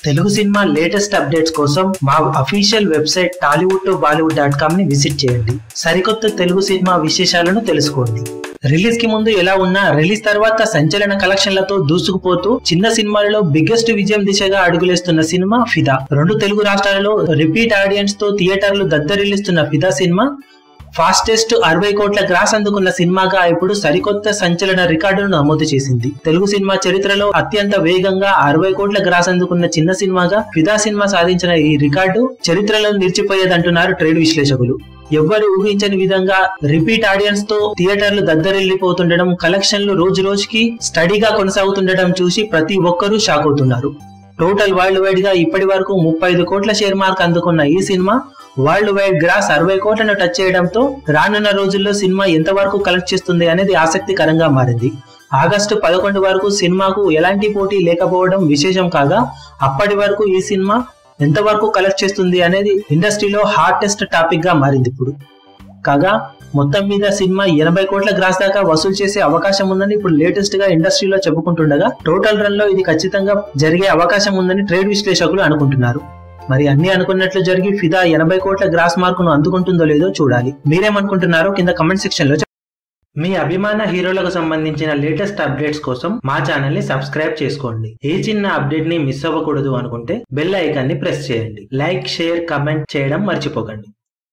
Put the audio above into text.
Telugu cinema latest updates కోసం మా official website tollywood2bollywood.com ని విజిట్ చేయండి. సరికొత్త తెలుగు సినిమా విశేషాలను తెలుసుకోండి. రిలీజ్ కి ముందు ఎలా ఉన్నా రిలీజ్ తర్వాత సంచలన కలెక్షన్లతో దూసుకుపోతూ చిన్న సినిమాలలో బిగ్గెస్ట్ విజయం దిశగా అడుగులేస్తున్న సినిమా ఫిదా. 2 తెలుగు రాష్ట్రాలలో రిపీట్ ఆడియన్స్ తో థియేటర్లు దద్దరిల్లిస్తున్న ఫిదా సినిమా ఫాస్టెస్ట్ 60 కోట్ల గ్రాస్ అందుకున్న సినిమాగా ఇప్పుడు సరికొత్త సంచలన రికార్డును నమోదు చేసింది. తెలుగు సినిమా చరిత్రలో అత్యంత వేగంగా 60 కోట్ల గ్రాస్ అందుకున్న చిన్న సినిమాగా ఫిదా సినిమా సాధించిన ఈ రికార్డు చరిత్రలో నిలిచిపోయేదంటున్నారు ట్రేడ్ విశ్లేషకులు. ఎవ్వరు ఊహించని విధంగా రిపీట్ ఆడియన్స్ తో థియేటర్లు దద్దరిల్లిపోతుండడం, కలెక్షన్లు రోజు రోజుకి స్టడీగా కొనసాగుతుండడం చూసి ప్రతి ఒక్కరూ షాక్ అవుతున్నారు. టోటల్ వరల్డ్ వైడ్ గా ఇప్పటి వరకు 35 కోట్ల షేర్ మార్క్ అందుకున్న ఈ సినిమా వరల్డ్ వైడ్ గ్రాస్ 60 కోట్లను టచ్ చేయడంతో రానున్న రోజుల్లో సినిమా ఎంతవరకు కలెక్ట్ చేస్తుంది అనేది ఆసక్తికరంగా మారింది. ఆగస్టు 11 వరకు సినిమాకు ఎలాంటి పోటీ లేకపోవడం విశేషం కాగా, అప్పటి వరకు ఈ సినిమా ఎంతవరకు కలెక్ట్ చేస్తుంది అనేది ఇండస్ట్రీలో హాటెస్ట్ టాపిక్ గా మారింది ఇప్పుడు. కాగా మొత్తం మీద సినిమా 80 కోట్ల గ్రాస్ దాకా వసూలు చేసే అవకాశం ఉందని ఇప్పుడు లేటెస్ట్ గా ఇండస్ట్రీలో చెప్పుకుంటుండగా, టోటల్ రన్ లో ఇది ఖచ్చితంగా జరిగే అవకాశం ఉందని ట్రేడ్ విశ్లేషకులు అనుకుంటున్నారు. మరి అన్ని అనుకున్నట్లు జరిగి ఫిదా 80 కోట్ల గ్రాస్ మార్కును అందుకుంటుందో లేదో చూడాలి. మీరేమనుకుంటున్నారో కింద కమెంట్ సెక్షన్ లో మీ అభిమాన హీరోలకు సంబంధించిన లేటెస్ట్ అప్డేట్స్ కోసం మా ఛానల్ ని సబ్స్క్రైబ్ చేసుకోండి. ఏ చిన్న అప్డేట్ ని మిస్ అవ్వకూడదు అనుకుంటే బెల్ ఐకాన్ ని ప్రెస్ చేయండి. లైక్, షేర్, కమెంట్ చేయడం మర్చిపోకండి.